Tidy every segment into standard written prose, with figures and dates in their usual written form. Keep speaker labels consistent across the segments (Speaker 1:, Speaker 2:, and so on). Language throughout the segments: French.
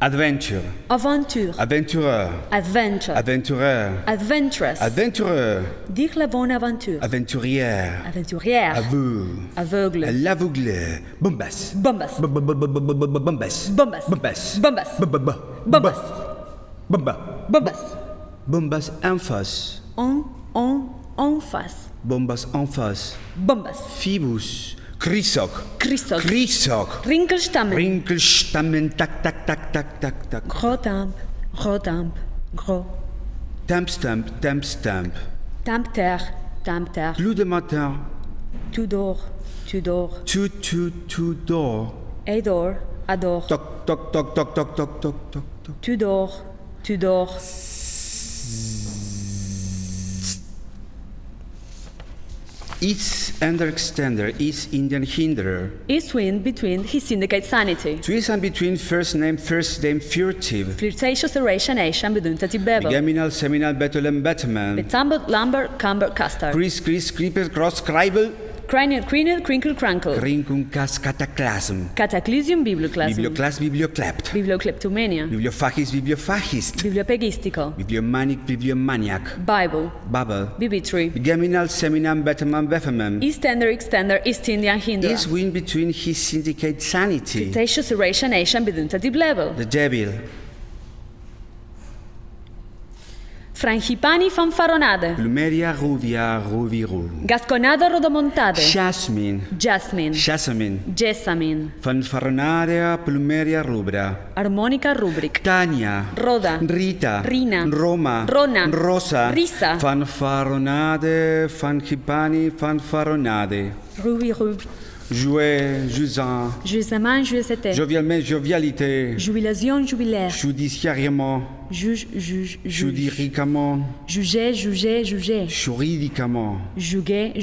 Speaker 1: Adventure.
Speaker 2: Aventure.
Speaker 1: Aventureur.
Speaker 2: Adventure.
Speaker 1: Aventureur.
Speaker 2: Adventurous.
Speaker 1: Aventureux.
Speaker 2: Dire la bonne aventure.
Speaker 1: Aventurière.
Speaker 2: Aventurière.
Speaker 1: Aveugle.
Speaker 2: Aveugle.
Speaker 1: L'aveugle. Bombas.
Speaker 2: Bombas.
Speaker 1: Bombas.
Speaker 2: Bombas.
Speaker 1: Bombas.
Speaker 2: Bombas.
Speaker 1: Bombas.
Speaker 2: Bombas.
Speaker 1: Bombas.
Speaker 2: Bombas.
Speaker 1: Bombas en face.
Speaker 2: En face.
Speaker 1: Bombas en face.
Speaker 2: Bombas.
Speaker 1: Phoebus. Chrysok.
Speaker 2: Chrysok.
Speaker 1: Chrysok.
Speaker 2: Rinkelstammen.
Speaker 1: Rinkelstammen. Tak, tak, tak, tak, tak, tak.
Speaker 2: Gros timbre. Gros timbre. Gros.
Speaker 1: Temp stamp. Temp stamp.
Speaker 2: Timbre terre. Timbre terre.
Speaker 1: Clou de matin.
Speaker 2: Tu dors. Tu dors.
Speaker 1: Tu dors.
Speaker 2: Adore. Adore.
Speaker 1: Toc, toc, toc, toc, toc, toc, toc, toc, toc.
Speaker 2: Tu dors. Tu dors.
Speaker 1: East under extender, East Indian hinderer.
Speaker 2: East wind between his syndicate sanity.
Speaker 1: Twist and between first name furtive.
Speaker 2: Flirtatious erationation بدون تتبابل.
Speaker 1: Geminal, seminal, betulum, betterman.
Speaker 2: Betumbled lumber, cumber, custard.
Speaker 1: Chris, creeper, cross, scribal.
Speaker 2: Cranial, crinkle, crankle.
Speaker 1: Rincunkas, cataclasm.
Speaker 2: Cataclysm, biblioclasm.
Speaker 1: Biblioclas, biblioclept.
Speaker 2: Bibliocleptomania.
Speaker 1: Bibliophagist, bibliophagist.
Speaker 2: Bibliopegistical.
Speaker 1: Bibliomanic, bibliomaniac.
Speaker 2: Bible.
Speaker 1: Bubble.
Speaker 2: Bibitry.
Speaker 1: Geminal, seminam, betterman, befferman.
Speaker 2: Eastender, extender, East Indian Hindra.
Speaker 1: Is wind between his syndicate sanity.
Speaker 2: Flirtatious erationation بدون تتبابل.
Speaker 1: The devil.
Speaker 2: Frangipani fanfaronade.
Speaker 1: Plumeria ruvia ruviru.
Speaker 2: Gasconada rodomontade.
Speaker 1: Jasmine.
Speaker 2: Jasmine.
Speaker 1: Jasmine.
Speaker 2: Jessamine.
Speaker 1: Fanfaronarea plumeria rubra.
Speaker 2: Armonica rubric.
Speaker 1: Tania.
Speaker 2: Roda.
Speaker 1: Rita.
Speaker 2: Rina.
Speaker 1: Roma.
Speaker 2: Rona.
Speaker 1: Rosa.
Speaker 2: Risa.
Speaker 1: Fanfaronade. Fanchipani. Fanfaronade.
Speaker 2: Ruiru.
Speaker 1: Jouet. Jusant.
Speaker 2: Jusaman, jusete.
Speaker 1: Jovialmente. Jovialité.
Speaker 2: Jubilation, jubilaire.
Speaker 1: Judiciairement.
Speaker 2: Juge.
Speaker 1: Judicamment.
Speaker 2: Juger.
Speaker 1: Juridicament.
Speaker 2: Juguer.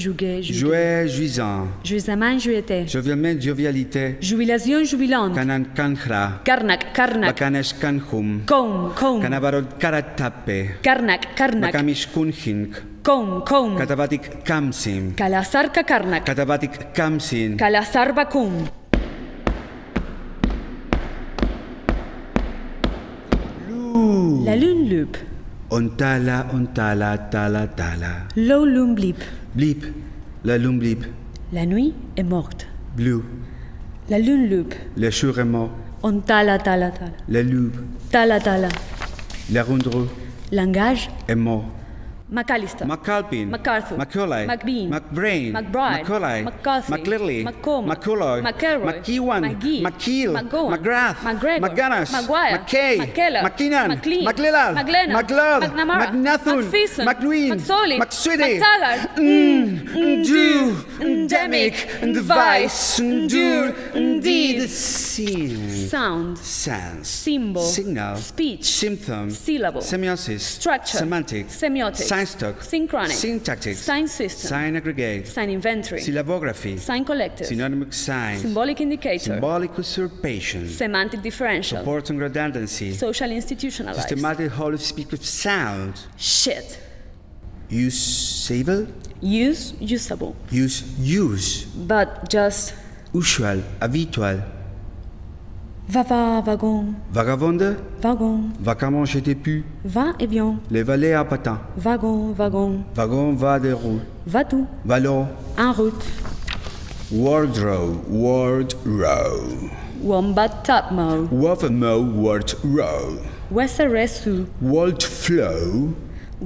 Speaker 1: Jouet. Juisant.
Speaker 2: Jusaman, juete.
Speaker 1: Jovialmente. Jovialité.
Speaker 2: Jubilation, jubilante.
Speaker 1: Canan canchra.
Speaker 2: Karnak.
Speaker 1: Bakanesh canhum.
Speaker 2: Comb.
Speaker 1: Canavarod karatape.
Speaker 2: Karnak.
Speaker 1: Bakamish kunhink.
Speaker 2: Comb.
Speaker 1: Katavatik kamsim.
Speaker 2: Kalasarka karnak.
Speaker 1: Katavatik kamsin.
Speaker 2: Kalasarba kum. La lune loup.
Speaker 1: Ontala, tala.
Speaker 2: Low loom blip.
Speaker 1: Blip. La lune blip.
Speaker 2: La nuit est morte.
Speaker 1: Blue.
Speaker 2: La lune loup.
Speaker 1: Le jour est mort.
Speaker 2: On tala.
Speaker 1: Le loup.
Speaker 2: Tala.
Speaker 1: Le rondreau
Speaker 2: Langage.
Speaker 1: est mort.
Speaker 2: McAllister.
Speaker 1: McAlpin.
Speaker 2: MacArthur.
Speaker 1: Macaulay.
Speaker 2: McBean.
Speaker 1: McBrain.
Speaker 2: McBride.
Speaker 1: Macaulay.
Speaker 2: McCarthy.
Speaker 1: McLearley.
Speaker 2: McCormack.
Speaker 1: McCulloy.
Speaker 2: McElroy.
Speaker 1: McEwan.
Speaker 2: McGee.
Speaker 1: McKeel.
Speaker 2: McGowan.
Speaker 1: McGrath.
Speaker 2: McGregor.
Speaker 1: McGuinness.
Speaker 2: Maguire.
Speaker 1: McKay.
Speaker 2: McKellar.
Speaker 1: McKinnon.
Speaker 2: McLean.
Speaker 1: McLillard.
Speaker 2: McLennan.
Speaker 1: McLeod.
Speaker 2: McNamara.
Speaker 1: McNathun.
Speaker 2: McPherson.
Speaker 1: McNween.
Speaker 2: McSorley.
Speaker 1: McSweeney.
Speaker 2: McTaggart.
Speaker 1: Do. Endemic. Device. Endure. Indeed. Scene.
Speaker 2: Sound.
Speaker 1: Sense.
Speaker 2: Symbol.
Speaker 1: Signal.
Speaker 2: Speech.
Speaker 1: Symptom.
Speaker 2: Syllable.
Speaker 1: Semiosis.
Speaker 2: Structure.
Speaker 1: Semantic.
Speaker 2: Semiotics.
Speaker 1: Sign stock.
Speaker 2: Synchronic.
Speaker 1: Syntactics.
Speaker 2: Sign system.
Speaker 1: Sign aggregate.
Speaker 2: Sign inventory.
Speaker 1: Syllabography.
Speaker 2: Sign collective.
Speaker 1: Synonymic signs.
Speaker 2: Symbolic indicator.
Speaker 1: Symbolic usurpation.
Speaker 2: Semantic differential.
Speaker 1: Supporting redundancy.
Speaker 2: Social institutionalized.
Speaker 1: Systematic whole speak of sound.
Speaker 2: Shit.
Speaker 1: Usable.
Speaker 2: Use, usable.
Speaker 1: Use.
Speaker 2: But just
Speaker 1: Usual. Habitual.
Speaker 2: wagon.
Speaker 1: Vagabonde.
Speaker 2: Wagon.
Speaker 1: Vacamment j'étais pu.
Speaker 2: Va et vient.
Speaker 1: Les valets à patins.
Speaker 2: Wagon.
Speaker 1: Wagon va des roues.
Speaker 2: Va tout.
Speaker 1: Vallon.
Speaker 2: En route.
Speaker 1: Wardrow.
Speaker 2: Wombat Topmo.
Speaker 1: Waffamo. Wardrow.
Speaker 2: Westeresu.
Speaker 1: Walt flow.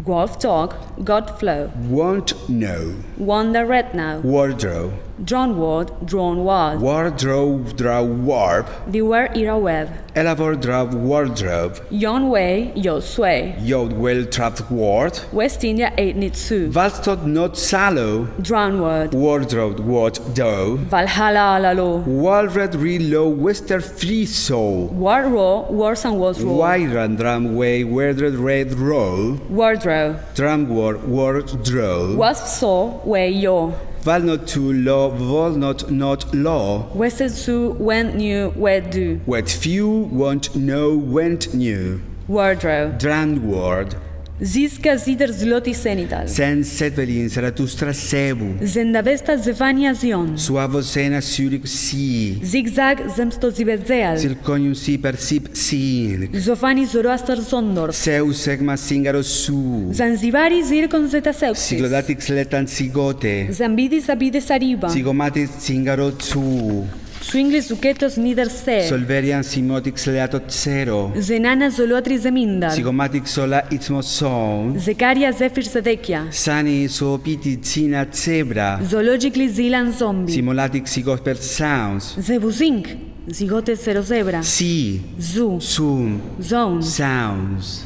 Speaker 2: Golf Dog. Godflow.
Speaker 1: Want know.
Speaker 2: Wonder Red Now.
Speaker 1: Wardrow.
Speaker 2: Drawn Ward. Drawn Ward.
Speaker 1: Wardrobe. Draw warp.
Speaker 2: Beware Era Web.
Speaker 1: Elavor draw wardrobe.
Speaker 2: Yon Way. Yo Sway.
Speaker 1: Yod well trapped ward.
Speaker 2: West India 8 Nitsu.
Speaker 1: Valstod not sallow.
Speaker 2: Drown Word.
Speaker 1: Wardrobe what dough.
Speaker 2: Valhalla Lalo.
Speaker 1: Walred relow wester free soul.
Speaker 2: War Raw. Wars and Wars Raw.
Speaker 1: Wyran drum way wordred red roll.
Speaker 2: Wardrow.
Speaker 1: Drum war wardrobe.
Speaker 2: Wasp Saw. Way Yo.
Speaker 1: Val not to law, vol not law.
Speaker 2: Wested Su. When New. Where Do.
Speaker 1: What few want know went new.
Speaker 2: Wardrow.
Speaker 1: Drand ward.
Speaker 2: Ziska zider zloti senital.
Speaker 1: Sen setvelin Zarathustra sebu.
Speaker 2: Zendavesta zvania zion.
Speaker 1: Suavo sena syrik si.
Speaker 2: Zigzag zemsto zivedzeal.
Speaker 1: Zirconium si per sip sin.
Speaker 2: Zofani Zoroaster Zondor.
Speaker 1: Seu segma singaro su.
Speaker 2: Zanzivari zirkon zetaseuxis.
Speaker 1: Siglodatix letan sigote.
Speaker 2: Zambidis abides ariba.
Speaker 1: Sigomatis singaro zu.
Speaker 2: Swinglis zuketos niderse.
Speaker 1: Solverian simotix leatot zero.
Speaker 2: Zenana zoloatri zemindar.
Speaker 1: Sigomatic sola itmo son.
Speaker 2: Zekaria zefir sedekia.
Speaker 1: Sani soopiti zina zebra.
Speaker 2: Zoologically zilan zombie.
Speaker 1: Simulatic sigos per sounds.
Speaker 2: Zebuzink. Zigote zero zebra.
Speaker 1: Si.
Speaker 2: Zu.
Speaker 1: Sum.
Speaker 2: Zone.
Speaker 1: Sounds.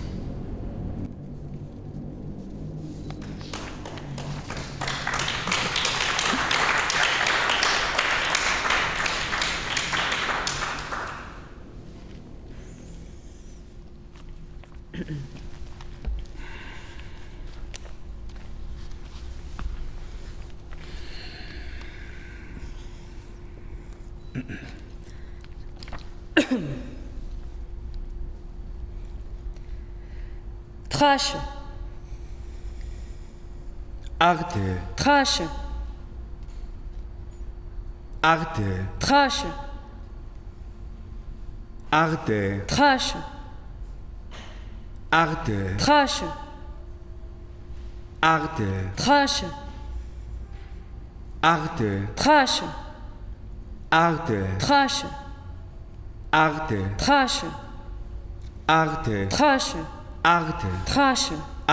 Speaker 2: Trash.
Speaker 1: Arte.
Speaker 2: Trash.
Speaker 1: Arte.
Speaker 2: Trash.
Speaker 1: Arte.
Speaker 2: Trash.
Speaker 1: Arte.
Speaker 2: Trash.
Speaker 1: Arte.
Speaker 2: Trash.
Speaker 1: Arte.
Speaker 2: Trash.
Speaker 1: Arte.
Speaker 2: Trash.
Speaker 1: Arte.
Speaker 2: Trash.
Speaker 1: Arte.
Speaker 2: Trash.
Speaker 1: Arte.
Speaker 2: Trash.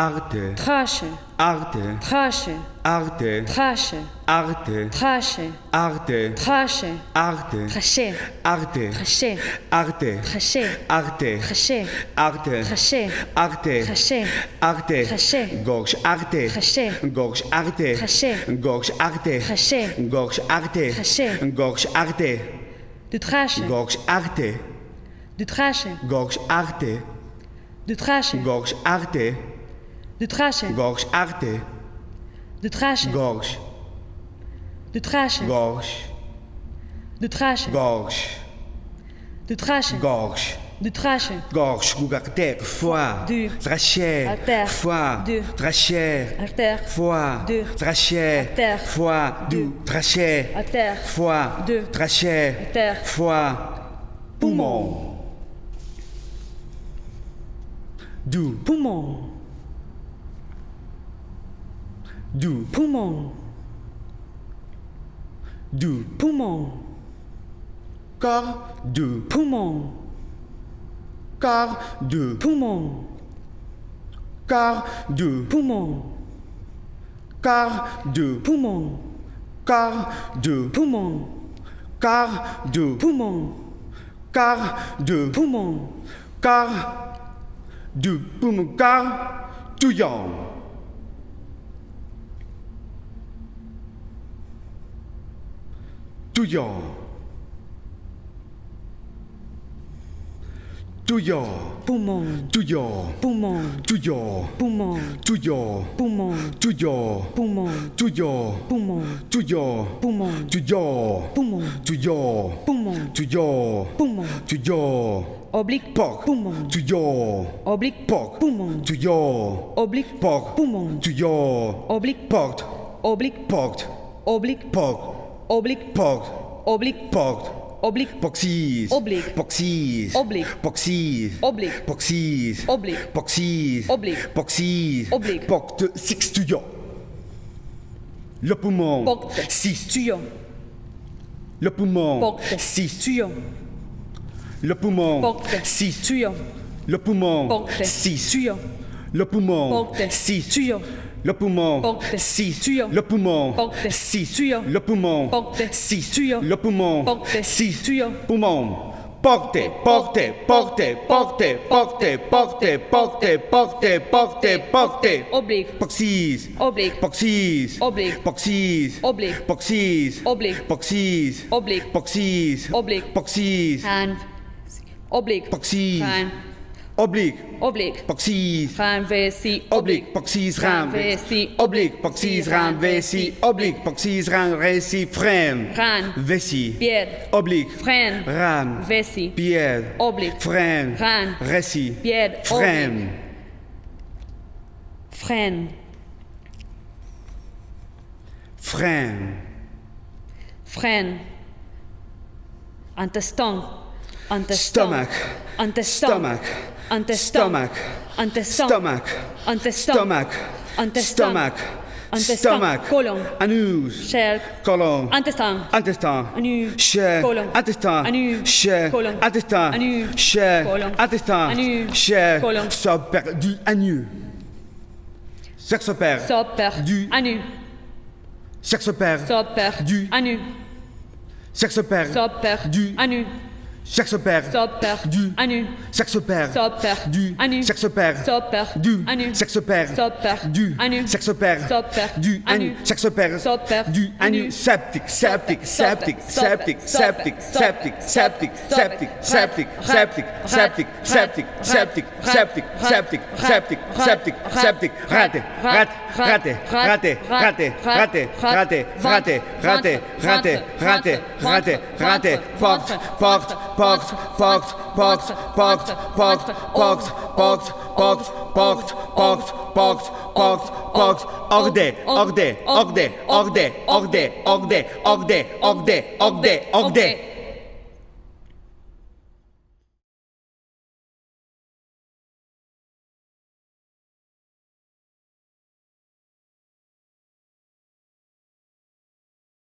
Speaker 1: Arte.
Speaker 2: Trash.
Speaker 1: Arte.
Speaker 2: Trash.
Speaker 1: Arte.
Speaker 2: Trash.
Speaker 1: Arte.
Speaker 2: Trash.
Speaker 1: Arte.
Speaker 2: Trash.
Speaker 1: Arte.
Speaker 2: Traché.
Speaker 1: Arte.
Speaker 2: Traché.
Speaker 1: Arte.
Speaker 2: Traché.
Speaker 1: Arte.
Speaker 2: Traché.
Speaker 1: Arte.
Speaker 2: Traché.
Speaker 1: Arte.
Speaker 2: Traché.
Speaker 1: Arte.
Speaker 2: Traché.
Speaker 1: Gorge arte.
Speaker 2: Traché.
Speaker 1: Gorge arte.
Speaker 2: Traché.
Speaker 1: Gorge arte.
Speaker 2: Traché.
Speaker 1: Gorge arte.
Speaker 2: Traché.
Speaker 1: Gorge arte.
Speaker 2: Du trash.
Speaker 1: Gorge arte.
Speaker 2: Du trash.
Speaker 1: Gorge arte.
Speaker 2: Du trash.
Speaker 1: Gorge arte.
Speaker 2: Du trash.
Speaker 1: Gorge arte.
Speaker 2: Du trash.
Speaker 1: Gorge.
Speaker 2: Du trash.
Speaker 1: Gorge.
Speaker 2: Du trash.
Speaker 1: Gorge.
Speaker 2: Du trash.
Speaker 1: Gorge.
Speaker 2: Du trash.
Speaker 1: Gorge. Gougarter. Foie.
Speaker 2: Dur.
Speaker 1: Trachère.
Speaker 2: Artère.
Speaker 1: Foie.
Speaker 2: Dur.
Speaker 1: Trachère.
Speaker 2: Artère.
Speaker 1: Foie.
Speaker 2: Dur.
Speaker 1: Trachère.
Speaker 2: Artère.
Speaker 1: Foie.
Speaker 2: Dur.
Speaker 1: Trachère.
Speaker 2: Artère.
Speaker 1: Foie.
Speaker 2: Dur.
Speaker 1: Trachère.
Speaker 2: Artère.
Speaker 1: Foie. Poumon. Du.
Speaker 2: Poumon.
Speaker 1: Du.
Speaker 2: Poumon.
Speaker 1: Du.
Speaker 2: Poumon.
Speaker 1: Corps. Du.
Speaker 2: Poumon.
Speaker 1: Corps. Du.
Speaker 2: Poumon.
Speaker 1: Corps. Du.
Speaker 2: Poumon.
Speaker 1: Corps. Du.
Speaker 2: Poumon.
Speaker 1: Corps. Du.
Speaker 2: Poumon.
Speaker 1: Corps. Du.
Speaker 2: Poumon.
Speaker 1: Corps. Du.
Speaker 2: Poumon.
Speaker 1: Corps. Du. Poumon. Corps. Touillant. Touillant. Touillant.
Speaker 2: Poumon.
Speaker 1: Touillant.
Speaker 2: Poumon.
Speaker 1: Touillant.
Speaker 2: Poumon.
Speaker 1: Touillant.
Speaker 2: Poumon.
Speaker 1: Touillant.
Speaker 2: Poumon.
Speaker 1: Touillant.
Speaker 2: Poumon.
Speaker 1: Touillant.
Speaker 2: Poumon.
Speaker 1: Touillant.
Speaker 2: Poumon.
Speaker 1: Touillant.
Speaker 2: Poumon.
Speaker 1: Touillant.
Speaker 2: Poumon.
Speaker 1: Touillant.
Speaker 2: Oblique.
Speaker 1: Porc.
Speaker 2: Poumon.
Speaker 1: Touillant.
Speaker 2: Oblique.
Speaker 1: Porc.
Speaker 2: Poumon.
Speaker 1: Touillant.
Speaker 2: Oblique.
Speaker 1: Porc.
Speaker 2: Poumon.
Speaker 1: Touillant.
Speaker 2: Oblique.
Speaker 1: Porte.
Speaker 2: Oblique.
Speaker 1: Porte.
Speaker 2: Oblique.
Speaker 1: Porte.
Speaker 2: Oblique.
Speaker 1: Porte.
Speaker 2: Oblique.
Speaker 1: Porte.
Speaker 2: Oblique.
Speaker 1: Poxise.
Speaker 2: Oblique.
Speaker 1: Poxise.
Speaker 2: Oblique.
Speaker 1: Poxise.
Speaker 2: Oblique.
Speaker 1: Poxise.
Speaker 2: Oblique.
Speaker 1: Poxise.
Speaker 2: Oblique.
Speaker 1: Poxise.
Speaker 2: Oblique.
Speaker 1: Porte six tuyaux. Le poumon.
Speaker 2: Porte.
Speaker 1: 6.
Speaker 2: Tuyau.
Speaker 1: Le poumon.
Speaker 2: Porte.
Speaker 1: 6.
Speaker 2: Tuyau.
Speaker 1: Le poumon.
Speaker 2: Porte.
Speaker 1: 6.
Speaker 2: Tuyau.
Speaker 1: Le poumon.
Speaker 2: Porte.
Speaker 1: 6.
Speaker 2: Tuyau.
Speaker 1: Le poumon.
Speaker 2: Porte.
Speaker 1: 6.
Speaker 2: Tuyau.
Speaker 1: Le poumon.
Speaker 2: Porte.
Speaker 1: 6.
Speaker 2: Tuyau.
Speaker 1: Le poumon.
Speaker 2: Porte.
Speaker 1: 6.
Speaker 2: Tuyau.
Speaker 1: Le poumon.
Speaker 2: Porte.
Speaker 1: 6.
Speaker 2: Tuyau.
Speaker 1: Le poumon.
Speaker 2: Porte.
Speaker 1: 6.
Speaker 2: Tuyau.
Speaker 1: Poumon. Porte, porte, porte, porte, porte, porte, porte, porte, porte, porte.
Speaker 2: Oblique.
Speaker 1: Poxise.
Speaker 2: Oblique.
Speaker 1: Poxise.
Speaker 2: Oblique.
Speaker 1: Poxise.
Speaker 2: Oblique.
Speaker 1: Poxise.
Speaker 2: Oblique.
Speaker 1: Poxise.
Speaker 2: Oblique.
Speaker 1: Poxise.
Speaker 2: Oblique.
Speaker 1: Poxise.
Speaker 2: Hand. Oblique.
Speaker 1: Poxise.
Speaker 2: Hand.
Speaker 1: Oblique.
Speaker 2: Oblique.
Speaker 1: Poxise.
Speaker 2: Hand. VC.
Speaker 1: Oblique. Poxise. Ram.
Speaker 2: Vessie.
Speaker 1: Oblique. Poxise. Ram. Vessie. Oblique. Poxise. Ram. Vessie. Freine.
Speaker 2: Ran.
Speaker 1: Vessie.
Speaker 2: Pied.
Speaker 1: Oblique.
Speaker 2: Freine.
Speaker 1: Ram.
Speaker 2: Vessie.
Speaker 1: Pied.
Speaker 2: Oblique.
Speaker 1: Freine.
Speaker 2: Ran.
Speaker 1: Récit.
Speaker 2: Pied.
Speaker 1: Freine.
Speaker 2: freine,
Speaker 1: freine,
Speaker 2: freine, intestin,
Speaker 1: stomach,
Speaker 2: intestin,
Speaker 1: stomach,
Speaker 2: intestin,
Speaker 1: stomach,
Speaker 2: intestin,
Speaker 1: stomach,
Speaker 2: intestin,
Speaker 1: stomach,
Speaker 2: intestin,
Speaker 1: stomach,
Speaker 2: intestin,
Speaker 1: stomach,
Speaker 2: colon,
Speaker 1: anus,
Speaker 2: chair,
Speaker 1: colon,
Speaker 2: intestin,
Speaker 1: intestin,
Speaker 2: anus,
Speaker 1: chair,
Speaker 2: colon,
Speaker 1: intestin,
Speaker 2: anus,
Speaker 1: chair,
Speaker 2: colon,
Speaker 1: intestin,
Speaker 2: anus,
Speaker 1: chair,
Speaker 2: colon,
Speaker 1: intestin,
Speaker 2: anus,
Speaker 1: chair,
Speaker 2: colon.
Speaker 1: sopère du anus, sexopère,
Speaker 2: sopère,
Speaker 1: du
Speaker 2: anus,
Speaker 1: sexopère,
Speaker 2: sopère,
Speaker 1: du
Speaker 2: anus,
Speaker 1: sexopère,
Speaker 2: sopère,
Speaker 1: du
Speaker 2: anus,
Speaker 1: sexopère,
Speaker 2: sopère,
Speaker 1: du
Speaker 2: anus,
Speaker 1: sexopère,
Speaker 2: sopère,
Speaker 1: du
Speaker 2: anus,
Speaker 1: sexopère,
Speaker 2: sopère,
Speaker 1: du
Speaker 2: anus,
Speaker 1: sexopère,
Speaker 2: sopère,
Speaker 1: du
Speaker 2: anus,
Speaker 1: sexopère,
Speaker 2: sopère,
Speaker 1: du
Speaker 2: anus,
Speaker 1: sexopère,
Speaker 2: sopère,
Speaker 1: du
Speaker 2: anus,
Speaker 1: septic, septic, septic, septic, septic, septic, septic, septic, septic, septic, septic, septic, septic, septic, septic, septic, septic, septic, raté, raté, raté, raté, raté, raté, raté, raté, raté, raté, raté, raté, raté, porte, porte, porte, porte, porte, porte, porte, porte, porte, porte, porte, porte, porte, porte, porte, ordé, ordé, ordé, ordé, ordé, ordé, ordé, ordé, ordé, ordé.